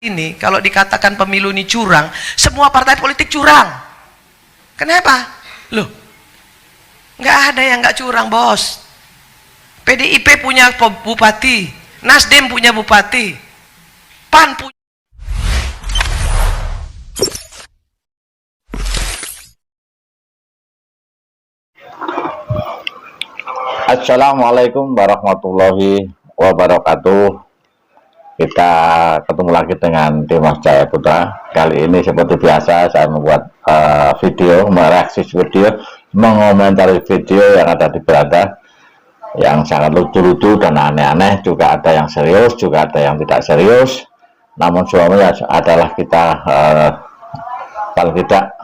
Ini kalau dikatakan pemilu ini curang, semua partai politik curang. Kenapa? Loh, nggak ada yang nggak curang, bos. PDIP punya bupati, Nasdem punya bupati, PAN punya. Assalamualaikum warahmatullahi wabarakatuh. Kita ketemu lagi dengan Dimas Jaya Putra. Kali ini seperti biasa saya membuat video, mereaksi video, mengomentari video yang ada di Beranda, yang sangat lucu-lucu dan aneh-aneh. Juga ada yang serius, juga ada yang tidak serius. Namun semuanya adalah kita paling tidak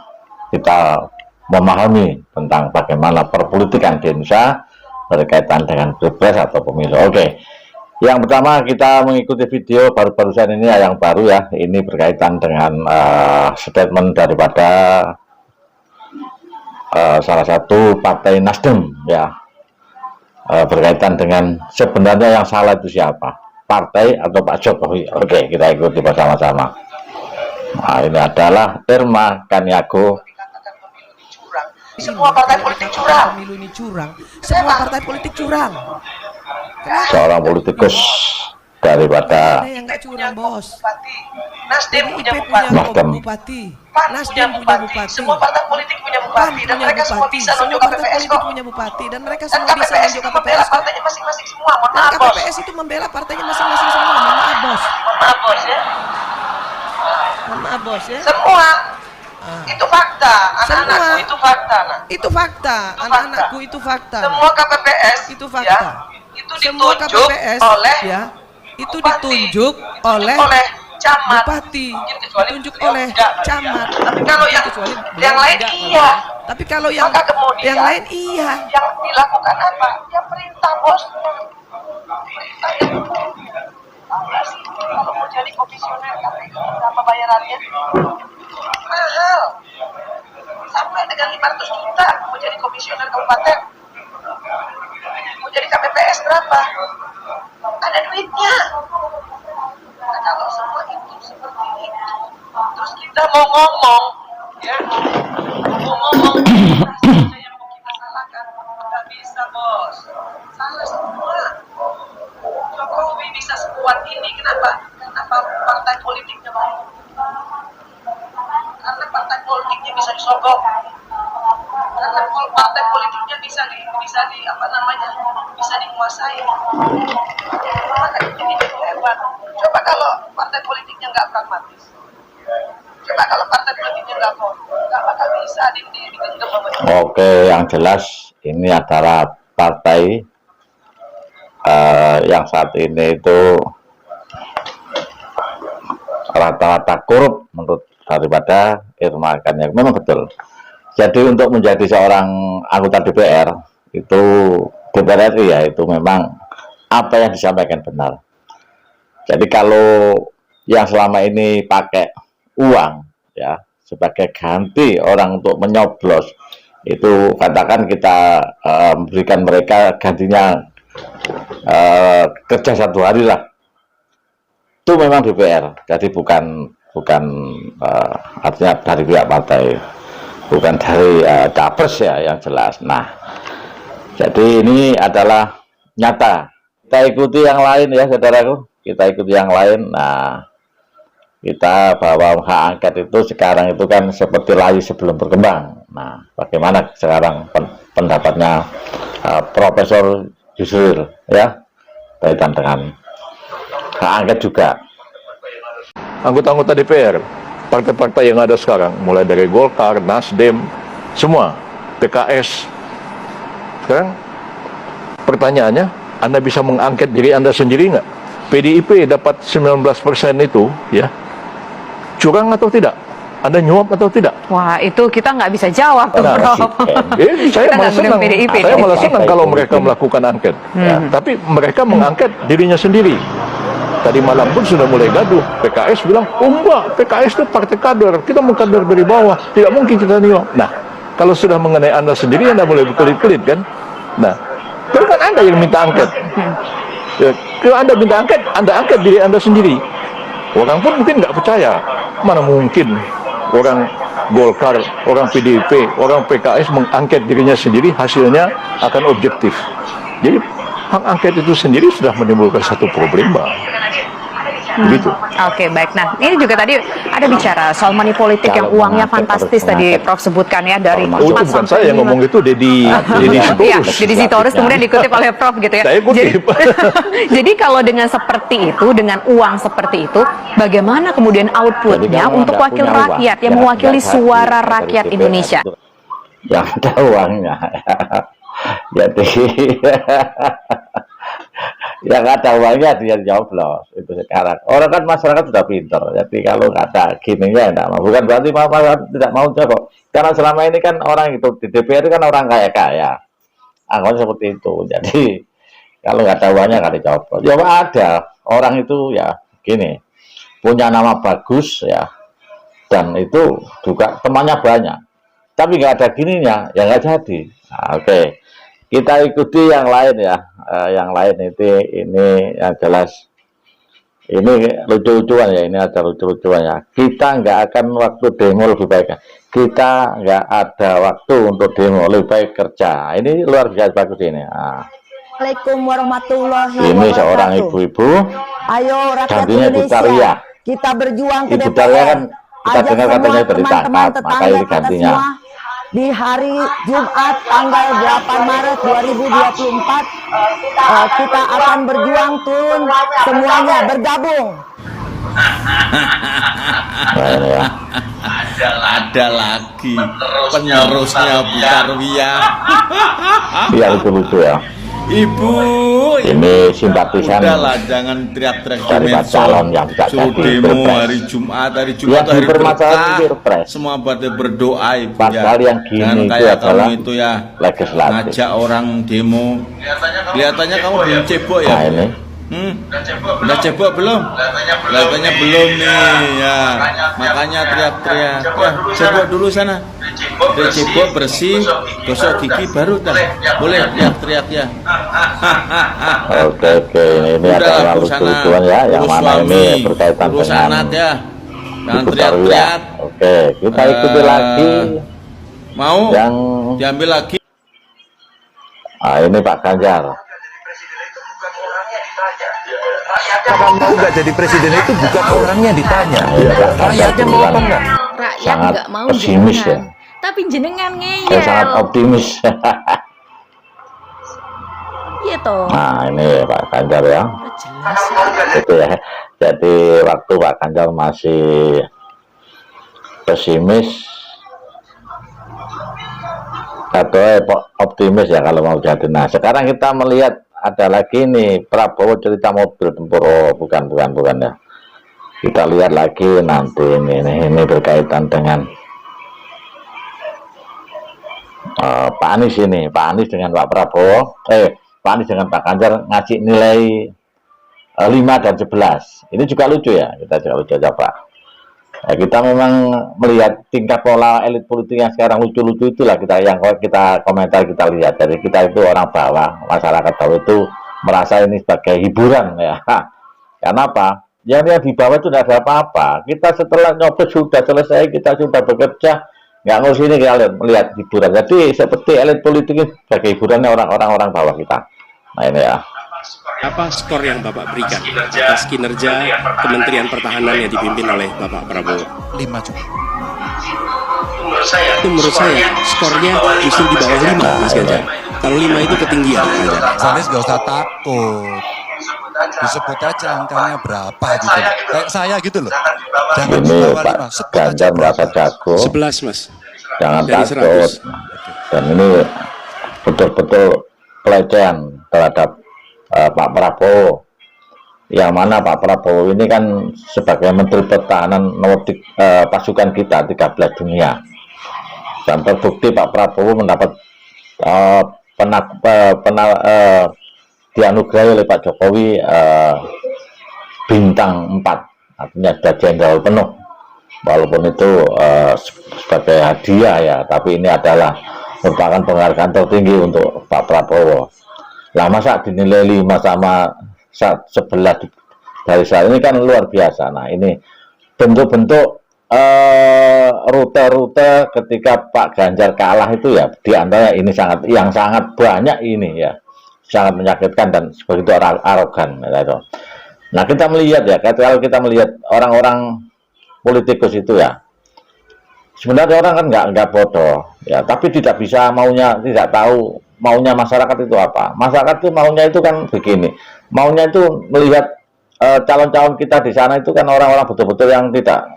kita memahami tentang bagaimana perpolitikan di Indonesia berkaitan dengan pilpres atau pemilu. Oke. Yang pertama kita mengikuti video baru-barusan ini yang baru ya. Ini berkaitan dengan statement daripada salah satu partai Nasdem ya. Berkaitan dengan sebenarnya yang salah itu siapa? Partai atau Pak Jokowi? Oke, kita ikuti bersama-sama. Nah, ini adalah Irma Kaniago. Semua partai politik curang. Pemilu ini curang. Semua partai politik curang. Kenapa? Seorang politikus daripada ada yang nggak curang, bos. Nasdem punya bupati, Nasdem punya bupati, semua partai politik punya bupati, dan mereka semua bisa nunjuk KPPS kok. Punya bupati dan mereka Dan semua bisa KPPS nunjuk itu membela KPPS. partainya masing-masing semua. Mohon Dan maaf, bos. KPPS itu membela partainya masing-masing semua. Mohon maaf, bos. Mohon maaf, bos ya. Mohon maaf, bos ya. Semua itu fakta, anak-anakku Semua. itu fakta, nak. Itu fakta, Itu anak-anakku itu fakta. Semua KPPS Itu fakta. ya, itu Semua ditunjuk KPPS oleh ya, itu bupati, ditunjuk oleh camat, bupati, kecuali ditunjuk beliau oleh enggak. camat. Tapi kalau yang Kecuali beliau yang lain enggak, iya. Tapi kalau yang Maka kemudian yang lain iya. yang dilakukan apa? Ya perintah bosnya. Perintah yang kalau mau jadi komisioner KPU berapa bayarannya? Mahal. Sampai dengan 500 juta mau jadi komisioner kabupaten. Mau jadi KPPS berapa? Ada duitnya. Nah, kalau semua itu seperti itu, terus kita mau ngomong, ya, mau ngomong yang mau kita salahkan, nggak bisa, bos. Salah semua. Jokowi bisa sekuat ini, kenapa? Kenapa partai politiknya baik? Karena partai politiknya bisa disogok. Karena partai politiknya bisa di apa namanya? Bisa dikuasai. Maka ini hebat. Coba kalau partai politiknya nggak pragmatis. Coba kalau partai politiknya nggak bakal bisa digenggam sama dia. Oke, yang jelas ini adalah partai yang saat ini itu rata-rata korup menurut daripada Irma Kaniago. Memang betul. Jadi untuk menjadi seorang anggota DPR itu DPR RI ya, itu memang apa yang disampaikan benar. Jadi kalau yang selama ini pakai uang ya sebagai ganti orang untuk menyoblos, itu katakan kita berikan mereka gantinya kerja 1 hari lah, itu memang DPR. Jadi bukan artinya dari pihak partai, bukan dari capres ya yang jelas. Nah, jadi ini adalah nyata. Kita ikuti yang lain ya saudaraku, kita ikuti yang lain. Nah, kita bahwa hak angket itu sekarang itu kan seperti layu sebelum berkembang. Nah, bagaimana sekarang pendapatnya Profesor Yusril ya kaitan dengan hak angket juga. Anggota-anggota DPR, partai-partai yang ada sekarang, mulai dari Golkar, Nasdem, semua, PKS. Sekarang pertanyaannya, Anda bisa mengangket diri Anda sendiri nggak? PDIP dapat 19% itu, ya, curang atau tidak? Anda nyuap atau tidak? Wah, itu kita nggak bisa jawab tuh, Nah, Prof. saya Kita malah nggak senang, PDIP. saya malah senang kalau mereka melakukan angket. Ya, tapi mereka mengangket dirinya sendiri. Tadi malam pun sudah mulai gaduh. PKS bilang, oh enggak, PKS itu partai kader, kita mau kader dari bawah, tidak mungkin kita nyuap. Nah, kalau sudah mengenai Anda sendiri, Anda boleh berkelit-kelit kan? Nah, itu kan Anda yang minta angket. Ya, kalau Anda minta angket, Anda angket diri Anda sendiri. Orang pun mungkin nggak percaya. Mana mungkin orang Golkar, orang PDIP, orang PKS mengangket dirinya sendiri, hasilnya akan objektif. Jadi hak angket itu sendiri sudah menimbulkan satu problema. Begitu. Oke, baik. Nah, ini juga tadi ada bicara soal money politik yang uangnya fantastis tadi Prof sebutkan ya dari Oh, itu bukan saya yang ngomong, itu Dedi Iya, Sitorus. Dedi Sitorus kemudian dikutip oleh Prof gitu ya. Saya kutip. Jadi kalau dengan seperti itu, dengan uang seperti itu, bagaimana kemudian outputnya Jadi, untuk nggak wakil punya rakyat uang, yang ya, mewakili nggak suara dari rakyat DPR Indonesia? itu yang ada uangnya. Jadi yang ada uangnya dia nyoblos itu sekarang. Orang kan masyarakat sudah pinter. Jadi kalau nggak ada gininya enggak mau. Bukan berarti tidak mau kok. Karena selama ini kan orang itu di DPR kan orang kaya-kaya. Anggapan seperti itu. Jadi kalau nggak ada uangnya nggak dicoblos. Ya ada orang itu ya gini, punya nama bagus ya, dan itu juga temannya banyak. Tapi nggak ada gininya, ya nggak jadi. Nah, oke. Kita ikuti yang lain ya, yang lain itu ini yang jelas ini lucu-lucuan ya, ini ada lucu-lucuan ya. Kita nggak akan waktu demo lebih baik, kita nggak ada waktu untuk demo, lebih baik kerja. Ini luar biasa bagus ini. Nah, Assalamualaikum warahmatullahi ini wabarakatuh. seorang ibu-ibu, Ayo rakyat gantinya Ibu Indonesia, Taria. kita berjuang ke Ibu DPR. Taria kan kita Ajak dengar semua katanya sudah ditangkap, teman-teman maka tetangga ini kita gantinya. semua di hari Jumat tanggal 8 Maret 2024 kita akan berjuang turun semuanya bergabung. Nah, ini ya. Ada lagi penerusnya Bu Karwiyah. Iya lucu-lucu ya. Ibu, Ini simpatisan udahlah jangan teriak-teriak di dari medsos. calon yang tidak Suruh jadi demo pilpres. hari Jumat Yang hari dipermasalahkan berkah. pilpres. Semua pada berdoa Ibu ya. Padahal yang gini Jangan itu kayak adalah kamu itu ya legislatif. ngajak orang demo. Kelihatannya kamu belum cebok ya. Nah ini Udah cebok belum? Kelihatannya belum nih ya. Makanya teriak-teriak. Ya, cebok dulu sana. Udah cebok bersih, gosok gigi baru dah. Boleh teriak-teriak ya. oke ini ada lucu-lucuan ya, yang urus mana suami, ini berkaitan urus dengan anak ya. Jangan Ibu teriak-teriak. Taria. Oke, kita ikuti lagi Mau yang diambil lagi. ini Pak Ganjar. Kalau mau nggak jadi presiden itu bukan orangnya ditanya, Iya, Pak Ganjar rakyatnya mau apa bilang nggak? Rakyat sangat nggak mau pesimis jenengan, ya. tapi jenengan Saya sangat ngeyel. optimis. Iya toh. Nah ini Pak Ganjar ya. Jelas. Itu ya. Jadi waktu Pak Ganjar masih pesimis atau optimis ya kalau mau jadi. Nah sekarang kita melihat ada lagi nih Prabowo cerita mobil tempur. Oh, bukan ya. Kita lihat lagi nanti ini berkaitan dengan Pak Anies ini, Pak Anies dengan Pak Prabowo, Pak Anies dengan Pak Ganjar ngasih nilai 5 dan 11. Ini juga lucu ya, kita juga lucu aja Pak. Ya, kita memang melihat tingkat pola elit politik yang sekarang lucu-lucu itulah kita komentar kita lihat. Jadi kita itu orang bawah, masyarakat bawah itu merasa ini sebagai hiburan ya. Karena apa? Yang di bawah itu tidak ada apa-apa. Kita setelah nyoblos sudah selesai, kita sudah bekerja, nggak ngurus ini kita melihat hiburan. Jadi seperti elit politik ini sebagai hiburannya orang-orang bawah kita. Nah ini ya. Apa skor yang Bapak berikan atas kinerja Kementerian Pertahanan yang dipimpin oleh Bapak Prabowo? 5 juga. Itu menurut saya skornya justru di bawah 5, Mas Ganjar. Kalau 5 itu ketinggian, Ganjar. Mas nggak usah takut. Disebut aja angkanya berapa gitu. Kayak saya gitu loh. Jangan di Ini bawah Pak 5. Sebut aja Ganjar merasa berapa. jago. 11, Mas. Jangan Dari takut. 100. Dan ini betul-betul pelecehan terhadap Pak Prabowo. Yang mana Pak Prabowo ini kan sebagai Menteri Pertahanan nomor pasukan kita 13 dunia. Dan terbukti Pak Prabowo mendapat dianugerahi oleh Pak Jokowi bintang 4, artinya sudah jenderal penuh. Walaupun itu sebagai hadiah ya, tapi ini adalah merupakan penghargaan tertinggi untuk Pak Prabowo. Lah masa dinilai 5 sama 11 dari saya ini kan luar biasa. Nah, ini bentuk-bentuk rute-rute ketika Pak Ganjar kalah itu ya, diantaranya ini sangat banyak ini ya, sangat menyakitkan dan begitu arogan. Gitu. Nah, kita melihat ya, kalau kita melihat orang-orang politikus itu ya, sebenarnya orang kan nggak bodoh ya, tapi tidak bisa tidak tahu maunya masyarakat itu apa. Masyarakat itu maunya itu kan begini, maunya itu melihat calon-calon kita di sana itu kan orang-orang betul-betul yang tidak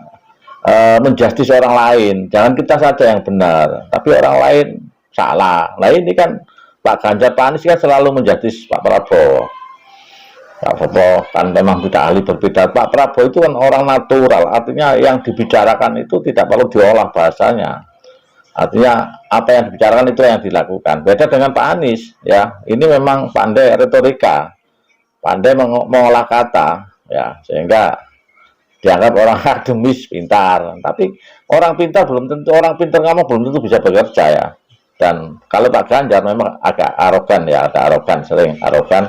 menjustis orang lain. Jangan kita saja yang benar, tapi orang lain salah. Nah, ini kan Pak Ganjar, Pak Anies kan selalu menjustis Pak Prabowo. Pak Prabowo kan memang tidak ahli berpidato. Pak Prabowo itu kan orang natural, artinya yang dibicarakan itu tidak perlu diolah bahasanya. Artinya apa yang dibicarakan itu yang dilakukan. Beda dengan Pak Anies ya, ini memang pandai retorika, pandai mengolah kata ya, sehingga dianggap orang akademis pintar. Tapi orang pintar belum tentu, orang pintar ngomong belum tentu bisa bekerja ya. Dan kalau Pak Ganjar memang agak arogan ya, ada arogan, sering arogan,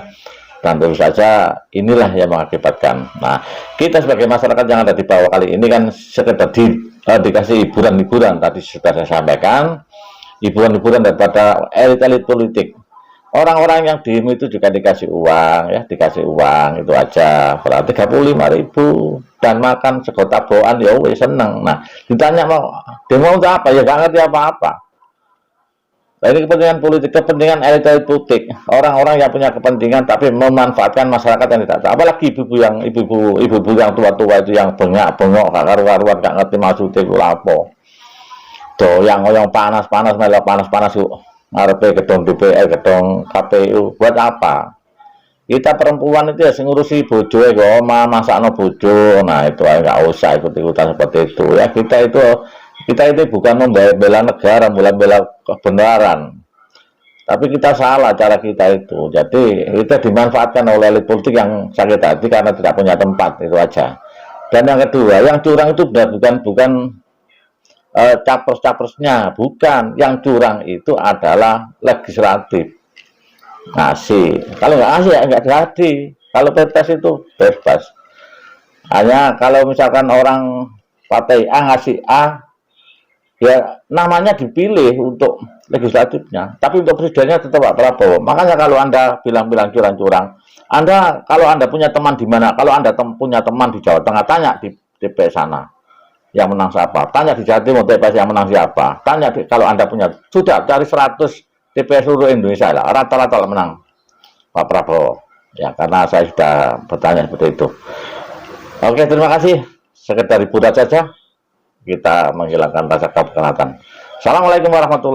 dan tentu saja inilah yang mengakibatkan. Nah, kita sebagai masyarakat yang ada di bawah kali ini kan sekedar dikasih hiburan-hiburan, tadi sudah saya sampaikan, hiburan-hiburan daripada elit-elit politik. Orang-orang yang demo itu juga dikasih uang ya, dikasih uang itu aja, berarti 35.000 dan makan sego tabokan ya wis seneng. Nah, ditanya mau demo untuk apa ya, gak ngerti apa-apa. Nah, ini kepentingan politik, kepentingan elit-elit politik, orang-orang yang punya kepentingan tapi memanfaatkan masyarakat yang tidak tahu. Apalagi ibu-ibu yang tua-tua itu yang bengak-bengok, gak karu-karuan, gak ngerti maksudnya itu lapo. Yang panas-panas, melok panas-panas yuk. Ngarepe gedung DPR, gedung KPU, buat apa? Kita perempuan itu ya ngurusi bojo ya, masakno bojo. Nah, itu nggak usah ikut-ikutan seperti itu. Ya, kita itu bukan membela negara, bela kebenaran. Tapi kita salah cara kita itu. Jadi, kita dimanfaatkan oleh elit politik yang sakit hati karena tidak punya tempat, itu aja. Dan yang kedua, yang curang itu bukan capres-capresnya, bukan. Yang curang itu adalah legislatif. Ngasih. Kalau nggak ngasih ya nggak jadi. Kalau PPS itu bebas. Hanya kalau misalkan orang partai A ngasih A, ya namanya dipilih untuk legislatifnya. Tapi untuk presidennya tetap Pak Prabowo. Makanya kalau Anda bilang-bilang curang-curang, kalau Anda punya teman di mana, kalau Anda punya teman di Jawa Tengah, tanya di TPS sana yang menang siapa, tanya di Jawa Timur TPS yang menang siapa, tanya kalau Anda punya, sudah dari 100 TPS seluruh Indonesia lah, rata-rata menang Pak Prabowo ya, karena saya sudah bertanya seperti itu. Oke, terima kasih, sekedar hiburan saja, kita menghilangkan rasa keberatan. Assalamualaikum warahmatullahi wabarakatuh.